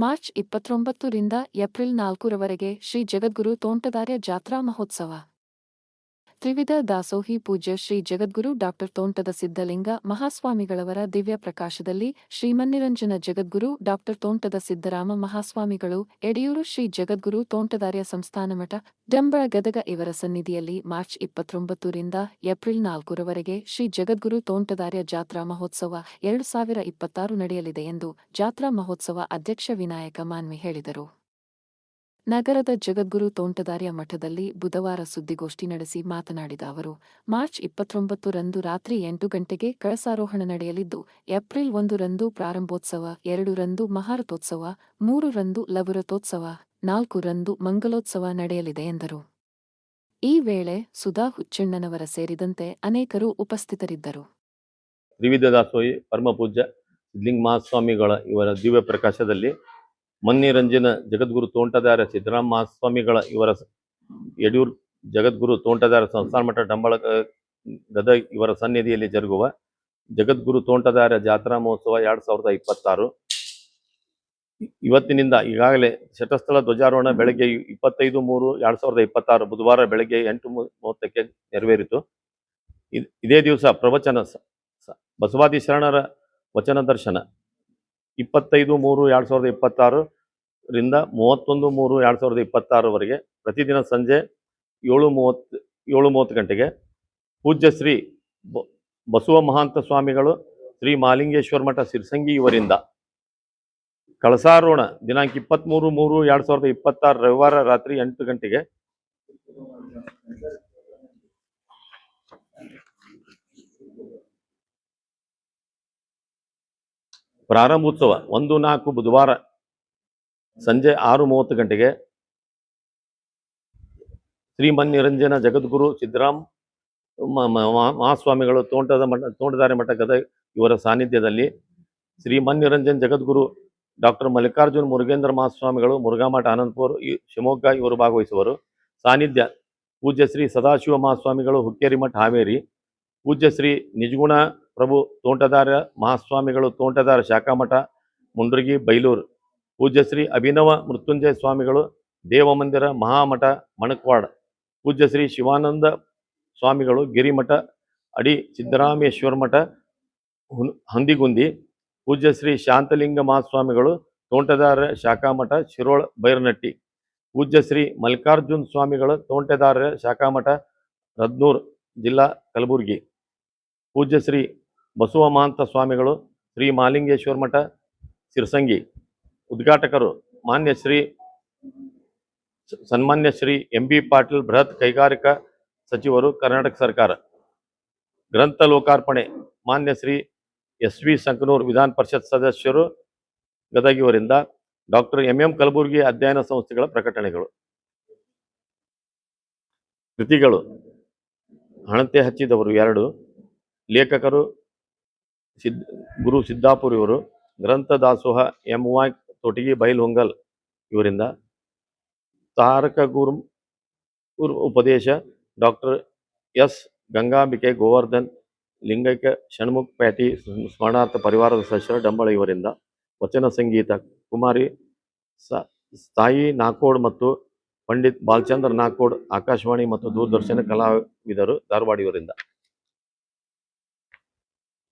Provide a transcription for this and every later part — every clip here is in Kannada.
ಮಾರ್ಚ್ 29ರಿಂದ ಏಪ್ರಿಲ್ 4ರವರೆಗೆ ಶ್ರೀ ಜಗದ್ಗುರು ತೋಂಟದಾರ್ಯ ಜಾತ್ರಾ ಮಹೋತ್ಸವ. ತ್ರಿವಿಧ ದಾಸೋಹಿ ಪೂಜ್ಯ ಶ್ರೀ ಜಗದ್ಗುರು ಡಾ. ತೋಂಟದ ಸಿದ್ಧಲಿಂಗ ಮಹಾಸ್ವಾಮಿಗಳವರ ದಿವ್ಯ ಪ್ರಕಾಶದಲ್ಲಿ ಶ್ರೀಮನ್ನಿರಂಜನ ಜಗದ್ಗುರು ಡಾ. ತೋಂಟದ ಸಿದ್ದರಾಮ ಮಹಾಸ್ವಾಮಿಗಳು, ಎಡೆಯೂರು ಶ್ರೀ ಜಗದ್ಗುರು ತೋಂಟದಾರ್ಯ ಸಂಸ್ಥಾನಮಠ, ಡಂಬಳ ಗದಗ ಇವರ ಸನ್ನಿಧಿಯಲ್ಲಿ ಮಾರ್ಚ್ 29ರಿಂದ ಏಪ್ರಿಲ್ 4ರವರೆಗೆ ಶ್ರೀ ಜಗದ್ಗುರು ತೋಂಟದಾರ್ಯ ಜಾತ್ರಾ ಮಹೋತ್ಸವ 2026 ನಡೆಯಲಿದೆ ಎಂದು ಜಾತ್ರಾ ಮಹೋತ್ಸವ ಅಧ್ಯಕ್ಷ ವಿನಾಯಕ ಮಾನ್ವಿ ಹೇಳಿದರು. ನಗರದ ಜಗದ್ಗುರು ತೋಂಟದಾರ್ಯ ಮಠದಲ್ಲಿ ಬುಧವಾರ ಸುದ್ದಿಗೋಷ್ಠಿ ನಡೆಸಿ ಮಾತನಾಡಿದ ಅವರು, ಮಾರ್ಚ್ 29ರಂದು ರಾತ್ರಿ 8 ಗಂಟೆಗೆ ಕಳಸಾರೋಹಣ ನಡೆಯಲಿದ್ದು, ಏಪ್ರಿಲ್ 1ರಂದು ಪ್ರಾರಂಭೋತ್ಸವ, 2ರಂದು ಮಹಾರಥೋತ್ಸವ, 3ರಂದು ಲಘುರಥೋತ್ಸವ, 4ರಂದು ಮಂಗಲೋತ್ಸವ ನಡೆಯಲಿದೆ ಎಂದರು. ಈ ವೇಳೆ ಸುಧಾ ಹುಚ್ಚಣ್ಣನವರ ಸೇರಿದಂತೆ ಅನೇಕರು ಉಪಸ್ಥಿತರಿದ್ದರು. ತ್ರಿವಿಧ ದಾಸೋಹಿ ಪರಮಪೂಜ್ಯ ಸಿದ್ಧಲಿಂಗ ಮಹಾಸ್ವಾಮಿಗಳ ಇವರ ದಿವ್ಯ ಪ್ರಕಾಶದಲ್ಲಿ ಮನ್ನಿರಂಜನ ಜಗದ್ಗುರು ತೋಂಟದಾರ್ಯ ಸಿದ್ದರಾಮ ಮಹಾಸ್ವಾಮಿಗಳ ಇವರ ಯಡಿಯೂರು ಜಗದ್ಗುರು ತೋಂಟದಾರ್ಯ ಸಂಸ್ಥಾನ ಮಠ ಡಂಬಳ ಗದಗ ಇವರ ಸನ್ನಿಧಿಯಲ್ಲಿ ಜರುಗುವ ಜಗದ್ಗುರು ತೋಂಟದಾರ್ಯ ಜಾತ್ರಾ ಮಹೋತ್ಸವ 2026 ಇವತ್ತಿನಿಂದ ಈಗಾಗಲೇ ಶತಸ್ಥಳ ಧ್ವಜಾರೋಹಣ ಬೆಳಗ್ಗೆ 25/3/2026 ಬುಧವಾರ ಬೆಳಗ್ಗೆ 8:30ಕ್ಕೆ ನೆರವೇರಿತು. ಇದೇ ದಿವಸ ಪ್ರವಚನ ಬಸವಾದಿ ಶರಣರ ವಚನ ದರ್ಶನ 25/3/2026 ರಿಂದ 31/3/2026 ಪ್ರತಿದಿನ ಸಂಜೆ 7:30 ಗಂಟೆಗೆ ಪೂಜ್ಯ ಶ್ರೀ ಬಸವ ಮಹಾಂತ ಸ್ವಾಮಿಗಳು ಶ್ರೀ ಮಹಾಲಿಂಗೇಶ್ವರ ಮಠ ಸಿರ್ಸಂಗಿ ಇವರಿಂದ ಕಳಸಾರೋಹಣ ದಿನಾಂಕ 23/3/2026 ರವಿವಾರ ರಾತ್ರಿ 8 ಗಂಟೆಗೆ ಪ್ರಾರಂಭೋತ್ಸವ 1/4 ಬುಧವಾರ ಸಂಜೆ 6:30 ಗಂಟೆಗೆ ಶ್ರೀಮನ್ನಿರಂಜನ ಜಗದ್ಗುರು ಸಿದ್ದರಾಮ ಮಹಾಸ್ವಾಮಿಗಳು ತೋಂಟದಾರ್ಯ ಮಠ ಗದಗ ಇವರ ಸಾನ್ನಿಧ್ಯದಲ್ಲಿ ಶ್ರೀಮನ್ನಿರಂಜನ್ ಜಗದ್ಗುರು ಡಾಕ್ಟರ್ ಮಲ್ಲಿಕಾರ್ಜುನ ಮುರುಗೇಂದ್ರ ಮಹಾಸ್ವಾಮಿಗಳು ಮುರುಘಾಮಠ ಆನಂದಪುರ ಶಿವಮೊಗ್ಗ ಇವರು ಭಾಗವಹಿಸುವರು. ಸಾನ್ನಿಧ್ಯ ಪೂಜ್ಯ ಶ್ರೀ ಸದಾಶಿವ ಮಹಾಸ್ವಾಮಿಗಳು ಹುಕ್ಕೇರಿ ಮಠ ಹಾವೇರಿ, ಪೂಜ್ಯ ಶ್ರೀ ನಿಜಗುಣ ಪ್ರಭು ತೋಂಟದಾರ್ಯ ಮಹಾಸ್ವಾಮಿಗಳು ತೋಂಟದಾರ್ಯ ಶಾಖಾಮಠ ಮುಂಡ್ರಗಿ ಬೈಲೂರು, ಪೂಜ್ಯ ಶ್ರೀ ಅಭಿನವ ಮೃತ್ಯುಂಜಯ ಸ್ವಾಮಿಗಳು ದೇವಮಂದಿರ ಮಹಾಮಠ ಮಣಕ್ವಾಡ, ಪೂಜ್ಯ ಶ್ರೀ ಶಿವಾನಂದ ಸ್ವಾಮಿಗಳು ಗಿರಿಮಠ ಅಡಿ ಸಿದ್ದರಾಮೇಶ್ವರ ಮಠ ಹಂದಿಗುಂದಿ, ಪೂಜ್ಯ ಶ್ರೀ ಶಾಂತಲಿಂಗ ಮಹಾಸ್ವಾಮಿಗಳು ತೋಂಟದಾರ್ಯ ಶಾಖಾಮಠ ಶಿರೋಳ ಬೈರನಟ್ಟಿ, ಪೂಜ್ಯ ಶ್ರೀ ಮಲ್ಲಿಕಾರ್ಜುನ ಸ್ವಾಮಿಗಳು ತೋಂಟದಾರ್ಯ ಶಾಖಾಮಠ ರದ್ನೂರ್ ಜಿಲ್ಲಾ ಕಲಬುರಗಿ, ಪೂಜ್ಯ ಶ್ರೀ ಬಸವ ಮಹಾಂತ ಸ್ವಾಮಿಗಳು ಶ್ರೀ ಮಹಾಲಿಂಗೇಶ್ವರ ಮಠ ಸಿರ್ಸಂಗಿ. ಉದ್ಘಾಟಕರು ಸನ್ಮಾನ್ಯ ಶ್ರೀ MB ಪಾಟೀಲ್ ಬೃಹತ್ ಕೈಗಾರಿಕಾ ಸಚಿವರು ಕರ್ನಾಟಕ ಸರ್ಕಾರ. ಗ್ರಂಥ ಲೋಕಾರ್ಪಣೆ ಮಾನ್ಯ ಶ್ರೀ SV ಸಂಕನೂರ್ ವಿಧಾನ ಪರಿಷತ್ ಸದಸ್ಯರು ಗದಗಿವರಿಂದ. ಡಾಕ್ಟರ್ MM ಕಲಬುರ್ಗಿ ಅಧ್ಯಯನ ಸಂಸ್ಥೆಗಳ ಪ್ರಕಟಣೆಗಳು. ಕೃತಿಗಳು ಹಣತೆ ಹಚ್ಚಿದವರು 2, ಲೇಖಕರು ಗುರು ಸಿದ್ದಾಪುರ ಇವರು. ಗ್ರಂಥ ದಾಸೋಹ MY ತೋಟಗಿ ಬೈಲ್ಹೊಂಗಲ್ ಇವರಿಂದ. ತಾರಕ ಗುರು ಉಪದೇಶ ಡಾಕ್ಟರ್ S ಗಂಗಾಂಬಿಕೆ ಗೋವರ್ಧನ್ ಲಿಂಗೈಕ್ಯ ಷಣ್ಮುಖ್ ಪ್ಯಾಟಿ ಸ್ಮರಣಾರ್ಥ ಪರಿವಾರದ ಸದಸ್ಯರ ಡಂಬಳ ಇವರಿಂದ. ವಚನ ಸಂಗೀತ ಕುಮಾರಿ ಸಾಯಿ ನಾಕೋಡ್ ಮತ್ತು ಪಂಡಿತ್ ಬಾಲಚಂದ್ರ ನಾಕೋಡ್ ಆಕಾಶವಾಣಿ ಮತ್ತು ದೂರದರ್ಶನ ಕಲಾವಿದರು ಧಾರವಾಡ ಇವರಿಂದ.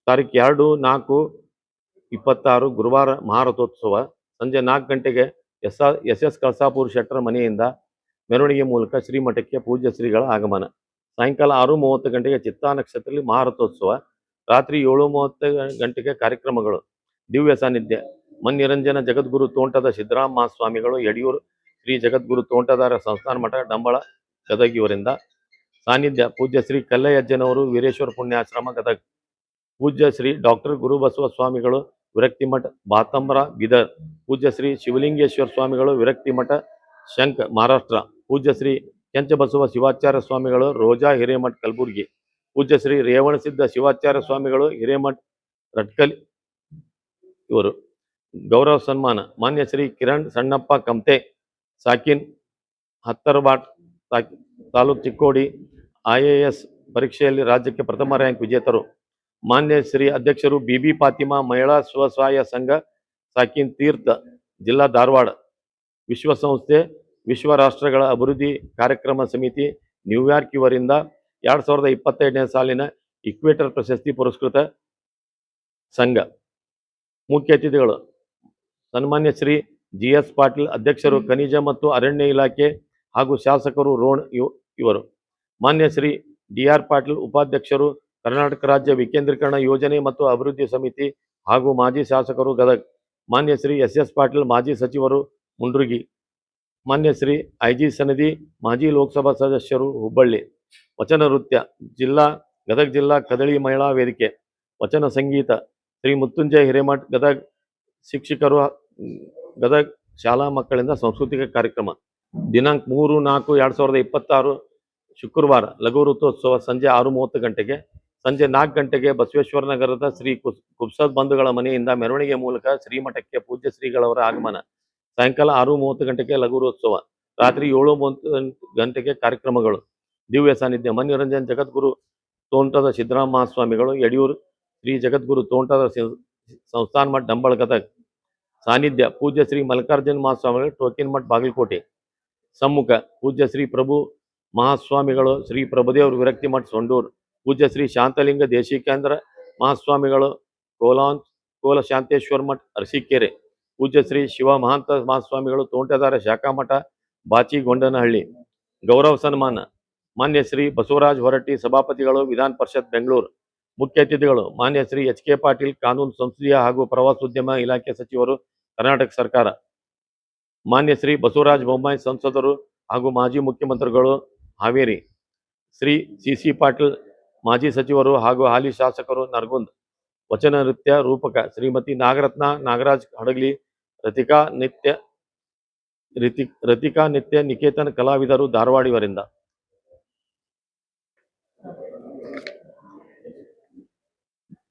ತಾರೀಖು 2/4/26 ಗುರುವಾರ ಮಹಾರಥೋತ್ಸವ ಸಂಜೆ 4 ಗಂಟೆಗೆ SS ಕಳಸಾಪುರ ಶೆಟ್ಟರ ಮನೆಯಿಂದ ಮೆರವಣಿಗೆ ಮೂಲಕ ಶ್ರೀಮಠಕ್ಕೆ ಪೂಜ್ಯ ಶ್ರೀಗಳ ಆಗಮನ. ಸಾಯಂಕಾಲ 6:30 ಗಂಟೆಗೆ ಚಿತ್ತಾ ನಕ್ಷತ್ರದಲ್ಲಿ ಮಹಾರಥೋತ್ಸವ. ರಾತ್ರಿ 7:30 ಗಂಟೆಗೆ ಕಾರ್ಯಕ್ರಮಗಳು. ದಿವ್ಯ ಸಾನ್ನಿಧ್ಯ ಮನ್ನಿರಂಜನ ಜಗದ್ಗುರು ತೋಂಟದ ಸಿದ್ದರಾಮ ಮಹಾಸ್ವಾಮಿಗಳು ಯಡಿಯೂರು ಶ್ರೀ ಜಗದ್ಗುರು ತೋಂಟದಾರ್ಯ ಸಂಸ್ಥಾನ ಮಠ ಡಂಬಳ ಗದಗ ಇವರಿಂದ. ಸಾನ್ನಿಧ್ಯ ಪೂಜ್ಯ ಶ್ರೀ ಕಲ್ಲಯ್ಯಜ್ಜನವರು ವೀರೇಶ್ವರ ಪುಣ್ಯಾಶ್ರಮ ಗದಗ, ಪೂಜ್ಯ ಶ್ರೀ ಡಾಕ್ಟರ್ ಗುರುಬಸವ ಸ್ವಾಮಿಗಳು ವಿರಕ್ತಿ ಮಠ ಬಾತಂಬ್ರ ಬೀದರ್, ಪೂಜ್ಯ ಶ್ರೀ ಶಿವಲಿಂಗೇಶ್ವರ ಸ್ವಾಮಿಗಳು ವಿರಕ್ತಿ ಮಠ ಶಂಕ ಮಹಾರಾಷ್ಟ್ರ, ಪೂಜ್ಯ ಶ್ರೀ ಕೆಂಚಬಸವ ಶಿವಾಚಾರ್ಯ ಸ್ವಾಮಿಗಳು ರೋಜಾ ಹಿರೇಮಠ ಕಲಬುರ್ಗಿ, ಪೂಜ್ಯ ಶ್ರೀ ರೇವಣಸಿದ್ಧ ಶಿವಾಚಾರ್ಯ ಸ್ವಾಮಿಗಳು ಹಿರೇಮಠ ರಟ್ಕಲ್ ಇವರು. ಗೌರವ ಸನ್ಮಾನ ಮಾನ್ಯ ಶ್ರೀ ಕಿರಣ್ ಸಣ್ಣಪ್ಪ ಕಮ್ತೆ ಸಾಕಿನ್ ಹತ್ತರಬಾಟ್ ತಾಲೂಕ್ ಚಿಕ್ಕೋಡಿ IAS ಪರೀಕ್ಷೆಯಲ್ಲಿ ರಾಜ್ಯಕ್ಕೆ ಪ್ರಥಮ ರ್ಯಾಂಕ್ ವಿಜೇತರು. ಮಾನ್ಯ ಶ್ರೀ ಅಧ್ಯಕ್ಷರು BB ಫಾತಿಮಾ ಮಹಿಳಾ ಸ್ವಸಹಾಯ ಸಂಘ ಸಾಕಿನ್ ತೀರ್ಥ ಜಿಲ್ಲಾ ಧಾರವಾಡ. ವಿಶ್ವಸಂಸ್ಥೆ ವಿಶ್ವ ರಾಷ್ಟ್ರಗಳ ಅಭಿವೃದ್ಧಿ ಕಾರ್ಯಕ್ರಮ ಸಮಿತಿ ನ್ಯೂಯಾರ್ಕ್ ಇವರಿಂದ 2025ನೇ ಸಾಲಿನ ಇಕ್ವೇಟರ್ ಪ್ರಶಸ್ತಿ ಪುರಸ್ಕೃತ ಸಂಘ. ಮುಖ್ಯ ಅತಿಥಿಗಳು ಸನ್ಮಾನ್ಯ ಶ್ರೀ GS ಪಾಟೀಲ್, ಅಧ್ಯಕ್ಷರು, ಖನಿಜ ಮತ್ತು ಅರಣ್ಯ ಇಲಾಖೆ ಹಾಗೂ ಶಾಸಕರು, ರೋಣ ಇವರು. ಮಾನ್ಯ ಶ್ರೀ DR ಪಾಟೀಲ್, ಉಪಾಧ್ಯಕ್ಷರು, ಕರ್ನಾಟಕ ರಾಜ್ಯ ವಿಕೇಂದ್ರೀಕರಣ ಯೋಜನೆ ಮತ್ತು ಅಭಿವೃದ್ಧಿ ಸಮಿತಿ ಹಾಗೂ ಮಾಜಿ ಶಾಸಕರು, ಗದಗ. ಮಾನ್ಯ ಶ್ರೀ SS ಪಾಟೀಲ್, ಮಾಜಿ ಸಚಿವರು, ಮುಂಡ್ರಗಿ. ಮಾನ್ಯ ಶ್ರೀ IG ಸನದಿ, ಮಾಜಿ ಲೋಕಸಭಾ ಸದಸ್ಯರು, ಹುಬ್ಬಳ್ಳಿ. ವಚನ ನೃತ್ಯ ಗದಗ ಜಿಲ್ಲಾ ಕದಳಿ ಮಹಿಳಾ ವೇದಿಕೆ. ವಚನ ಸಂಗೀತ ಶ್ರೀ ಮುತ್ತುಂಜಯ ಹಿರೇಮಠ್, ಗದಗ. ಶಿಕ್ಷಕರು, ಗದಗ ಶಾಲಾ ಮಕ್ಕಳಿಂದ ಸಾಂಸ್ಕೃತಿಕ ಕಾರ್ಯಕ್ರಮ. ದಿನಾಂಕ 3/4/2026 ಶುಕ್ರವಾರ ಲಘು ರಥೋತ್ಸವ ಸಂಜೆ 6:30 ಗಂಟೆಗೆ. ಸಂಜೆ 4 ಗಂಟೆಗೆ ಬಸವೇಶ್ವರ ನಗರದ ಶ್ರೀ ಕುಬ್ಸದ್ ಬಂಧುಗಳ ಮನೆಯಿಂದ ಮೆರವಣಿಗೆ ಮೂಲಕ ಶ್ರೀಮಠಕ್ಕೆ ಪೂಜ್ಯ ಶ್ರೀಗಳವರ ಆಗಮನ. ಸಾಯಂಕಾಲ 6:30 ಗಂಟೆಗೆ ಲಘು ರಥೋತ್ಸವ. ರಾತ್ರಿ 7:30 ಗಂಟೆಗೆ ಕಾರ್ಯಕ್ರಮಗಳು. ದಿವ್ಯ ಸಾನ್ನಿಧ್ಯ ಮನೋರಂಜನ್ ಜಗದ್ಗುರು ತೋಂಟದ ಸಿದ್ದರಾಮ ಮಹಾಸ್ವಾಮಿಗಳು, ಯಡಿಯೂರು. ಶ್ರೀ ಜಗದ್ಗುರು ತೋಂಟದ ಸಂಸ್ಥಾನ ಮಠ, ಡಂಬಳ, ಗದಗ. ಸಾನ್ನಿಧ್ಯ ಪೂಜ್ಯ ಶ್ರೀ ಮಲ್ಲಿಕಾರ್ಜುನ ಮಹಾಸ್ವಾಮಿಗಳು, ಟೋಕಿನ್ ಮಠ, ಬಾಗಲಕೋಟೆ. ಸಮ್ಮುಖ ಪೂಜ್ಯ ಶ್ರೀ ಪ್ರಭು ಮಹಾಸ್ವಾಮಿಗಳು, ಶ್ರೀ ಪ್ರಭುದೇವ್ರ ವಿರಕ್ತಿ ಮಠ, ಸೊಂಡೂರು. ಪೂಜ್ಯ ಶ್ರೀ ಶಾಂತಲಿಂಗ ದೇಶಿಕೇಂದ್ರ ಮಹಾಸ್ವಾಮಿಗಳು, ಕೋಲ ಶಾಂತೇಶ್ವರ ಮಠ, ಅರಸೀಕೆರೆ. ಪೂಜ್ಯ ಶ್ರೀ ಶಿವ ಮಹಾಂತ ಮಹಾಸ್ವಾಮಿಗಳು, ತೋಂಟದಾರ ಶಾಖಾ ಮಠ, ಬಾಚಿಗೊಂಡನಹಳ್ಳಿ. ಗೌರವ ಸನ್ಮಾನ ಮಾನ್ಯ ಶ್ರೀ ಬಸವರಾಜ ಹೊರಟ್ಟಿ, ಸಭಾಪತಿಗಳು, ವಿಧಾನ ಪರಿಷತ್, ಬೆಂಗಳೂರು. ಮುಖ್ಯ ಅತಿಥಿಗಳು ಮಾನ್ಯ ಶ್ರೀ HK ಪಾಟೀಲ್, ಕಾನೂನು, ಸಂಸದೀಯ ಹಾಗೂ ಪ್ರವಾಸೋದ್ಯಮ ಇಲಾಖೆ ಸಚಿವರು, ಕರ್ನಾಟಕ ಸರ್ಕಾರ. ಮಾನ್ಯ ಶ್ರೀ ಬಸವರಾಜ ಬೊಮ್ಮಾಯಿ, ಸಂಸದರು ಹಾಗೂ ಮಾಜಿ ಮುಖ್ಯಮಂತ್ರಿಗಳು, ಹಾವೇರಿ. ಶ್ರೀ CC ಪಾಟೀಲ್, ಮಾಜಿ ಸಚಿವರು ಹಾಗೂ ಹಾಲಿ ಶಾಸಕರು, ನರಗುಂದ. ವಚನ ನೃತ್ಯ ರೂಪಕ ಶ್ರೀಮತಿ ನಾಗರತ್ನ ನಾಗರಾಜ್ ಹಡಗಲಿ, ರತಿಕಾ ನಿತ್ಯ ನಿಕೇತನ ಕಲಾವಿದರು, ಧಾರವಾಡ ಇವರಿಂದ.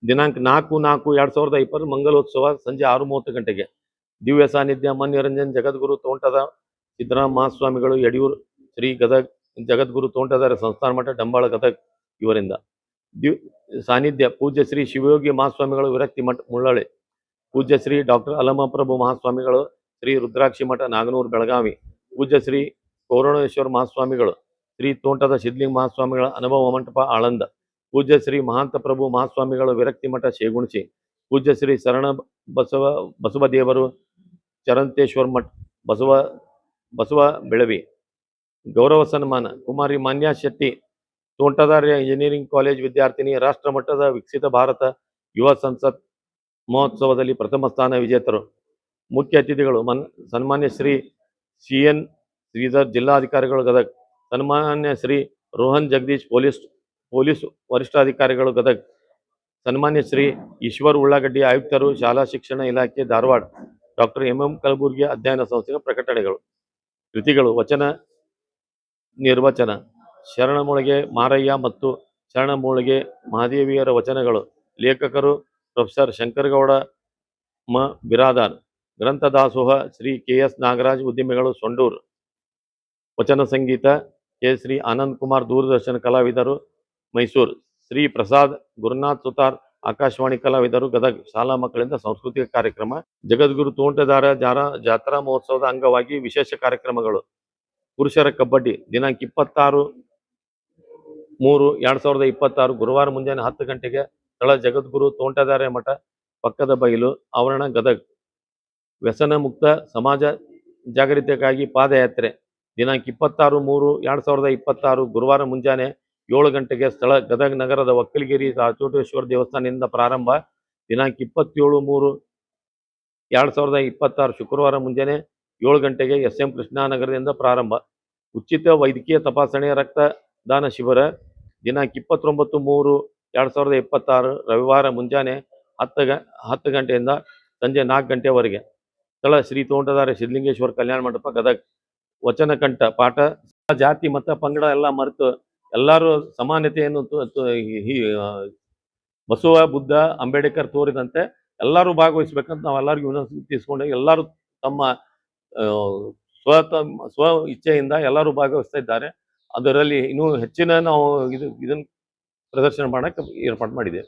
ದಿನಾಂಕ 4/4/2020 ಮಂಗಲೋತ್ಸವ ಸಂಜೆ 6:30 ಗಂಟೆಗೆ. ದಿವ್ಯ ಸಾನ್ನಿಧ್ಯ ಮನೋರಂಜನ್ ಜಗದ್ಗುರು ತೋಂಟದ ಸಿದ್ದರಾಮ ಮಹಾಸ್ವಾಮಿಗಳು, ಯಡಿಯೂರು. ಶ್ರೀ ಜಗದ್ಗುರು ತೋಂಟದಾರ ಸಂಸ್ಥಾನ ಮಠ, ಡಂಬಾಳ, ಗದಗ ಇವರಿಂದ. ಸಾನ್ನಿಧ್ಯ ಪೂಜ್ಯ ಶ್ರೀ ಶಿವಯೋಗಿ ಮಹಾಸ್ವಾಮಿಗಳು, ವಿರಕ್ತಿ ಮಠ, ಮುಳ್ಳಳ್ಳಿ. ಪೂಜ್ಯ ಶ್ರೀ ಡಾಕ್ಟರ್ ಅಲಮಪ್ರಭು ಮಹಾಸ್ವಾಮಿಗಳು, ಶ್ರೀ ರುದ್ರಾಕ್ಷಿ ಮಠ, ನಾಗನೂರು, ಬೆಳಗಾವಿ. ಪೂಜ್ಯ ಶ್ರೀ ಕೋರಣೇಶ್ವರ ಮಹಾಸ್ವಾಮಿಗಳು, ಶ್ರೀ ತೋಂಟದ ಸಿದ್ಧಲಿಂಗ ಮಹಾಸ್ವಾಮಿಗಳ ಅನುಭವ ಮಂಟಪ, ಆಳಂದ. ಪೂಜ್ಯ ಶ್ರೀ ಮಹಾಂತ ಪ್ರಭು ಮಹಾಸ್ವಾಮಿಗಳು, ವಿರಕ್ತಿ ಮಠ, ಶೇಗುಣಸಿ. ಪೂಜ್ಯ ಶ್ರೀ ಶರಣ ಬಸವದೇವರು, ಚರಂತೇಶ್ವರ ಮಠ, ಬಸವ ಬೆಳವಿ. ಗೌರವ ಸನ್ಮಾನ ಕುಮಾರಿ ಮಾನ್ಯಾ ಶೆಟ್ಟಿ, ತೋಂಟದಾರ್ಯ ಇಂಜಿನಿಯರಿಂಗ್ ಕಾಲೇಜ್ ವಿದ್ಯಾರ್ಥಿನಿ, ರಾಷ್ಟ್ರ ಮಟ್ಟದ ವಿಕಸಿತ ಭಾರತ ಯುವ ಸಂಸತ್ ಮಹೋತ್ಸವದಲ್ಲಿ ಪ್ರಥಮ ಸ್ಥಾನ ವಿಜೇತರು. ಮುಖ್ಯ ಅತಿಥಿಗಳು ಸನ್ಮಾನ್ಯ ಶ್ರೀ CN ಶ್ರೀಧರ್, ಜಿಲ್ಲಾಧಿಕಾರಿಗಳು, ಗದಗ. ಸನ್ಮಾನ್ಯ ಶ್ರೀ ರೋಹನ್ ಜಗದೀಶ್, ಪೊಲೀಸ್ ವರಿಷ್ಠಾಧಿಕಾರಿಗಳು, ಗದಗ. ಸನ್ಮಾನ್ಯ ಶ್ರೀ ಈಶ್ವರ್ ಉಳ್ಳಾಗಡ್ಡಿ, ಆಯುಕ್ತರು, ಶಾಲಾ ಶಿಕ್ಷಣ ಇಲಾಖೆ, ಧಾರವಾಡ. ಡಾಕ್ಟರ್ MM ಕಲಬುರ್ಗಿ, ಅಧ್ಯಯನ ಸಂಸ್ಥೆಗಳ ಪ್ರಕಟಣೆಗಳು. ಕೃತಿಗಳು ವಚನ ನಿರ್ವಚನ ಶರಣಮೂಳಿಗೆ ಮಾರಯ್ಯ ಮತ್ತು ಶರಣಮೂಳಿಗೆ ಮಹಾದೇವಿಯರ ವಚನಗಳು. ಲೇಖಕರು ಪ್ರೊಫೆಸರ್ ಶಂಕರಗೌಡ ಬಿರಾದಾರ್. ಗ್ರಂಥ ದಾಸೋಹ ಶ್ರೀ KS ನಾಗರಾಜ್, ಉದ್ಯಮಿಗಳು, ಸೊಂಡೂರು. ವಚನ ಸಂಗೀತ ಶ್ರೀ ಆನಂದ್ ಕುಮಾರ್, ದೂರದರ್ಶನ ಕಲಾವಿದರು, ಮೈಸೂರು. ಶ್ರೀ ಪ್ರಸಾದ್ ಗುರುನಾಥ್ ಸುತಾರ್, ಆಕಾಶವಾಣಿ ಕಲಾವಿದರು, ಗದಗ. ಶಾಲಾ ಮಕ್ಕಳಿಂದ ಸಾಂಸ್ಕೃತಿಕ ಕಾರ್ಯಕ್ರಮ. ಜಗದ್ಗುರು ತೋಂಟದಾರ ಜಾತ್ರಾ ಮಹೋತ್ಸವದ ಅಂಗವಾಗಿ ವಿಶೇಷ ಕಾರ್ಯಕ್ರಮಗಳು. ಪುರುಷರ ಕಬಡ್ಡಿ ದಿನಾಂಕ 26/3/2026 ಗುರುವಾರ ಮುಂಜಾನೆ 10 ಗಂಟೆಗೆ. ಸ್ಥಳ ಜಗದ್ಗುರು ತೋಂಟದಾರ್ಯ ಮಠ, ಪಕ್ಕದ ಬೈಲು ಆವರಣ, ಗದಗ. ವ್ಯಸನ ಮುಕ್ತ ಸಮಾಜ ಜಾಗೃತಿಗಾಗಿ ಪಾದಯಾತ್ರೆ ದಿನಾಂಕ 26/3/2026 ಗುರುವಾರ ಮುಂಜಾನೆ 7 ಗಂಟೆಗೆ. ಸ್ಥಳ ಗದಗ ನಗರದ ಒಕ್ಕಲಿಗೇರಿ ರಾಚೋಟೇಶ್ವರ ದೇವಸ್ಥಾನದಿಂದ ಪ್ರಾರಂಭ. ದಿನಾಂಕ 27/3/2026 ಶುಕ್ರವಾರ ಮುಂಜಾನೆ 7 ಗಂಟೆಗೆ SM ಕೃಷ್ಣಾನಗರದಿಂದ ಪ್ರಾರಂಭ. ಉಚಿತ ವೈದ್ಯಕೀಯ ತಪಾಸಣೆ ರಕ್ತದಾನ ಶಿಬಿರ ದಿನಾಂಕ 29/3/2026 ರವಿವಾರ ಮುಂಜಾನೆ 10 ಗಂಟೆಯಿಂದ ಸಂಜೆ 4 ಗಂಟೆವರೆಗೆ. ಸ್ಥಳ ಶ್ರೀ ತೋಂಟದಾರ್ಯ ಸಿದ್ಧಲಿಂಗೇಶ್ವರ ಕಲ್ಯಾಣ ಮಂಟಪ, ಗದಗ. ವಚನ ಕಂಠ ಪಾಠ ಜಾತಿ ಮತ ಪಂಗಡ ಎಲ್ಲ ಮರೆತು ಎಲ್ಲರೂ ಸಮಾನತೆಯನ್ನು ಬಸವ, ಬುದ್ಧ, ಅಂಬೇಡ್ಕರ್ ತೋರಿದಂತೆ ಎಲ್ಲರೂ ಭಾಗವಹಿಸ್ಬೇಕಂತ ನಾವೆಲ್ಲರಿಗೂ ವಿನಂತಿಸ್ಕೊಂಡು ಎಲ್ಲರೂ ತಮ್ಮ ಸ್ವ ಇಚ್ಛೆಯಿಂದ ಎಲ್ಲರೂ ಭಾಗವಹಿಸ್ತಾ ಇದ್ದಾರೆ. ಅದರಲ್ಲಿ ಇನ್ನೂ ಹೆಚ್ಚಿನ ನಾವು ಇದನ್ನು ಪ್ರದರ್ಶನ ಮಾಡಕ್ಕೆ ಏರ್ಪಾಡು ಮಾಡಿದ್ದೇವೆ.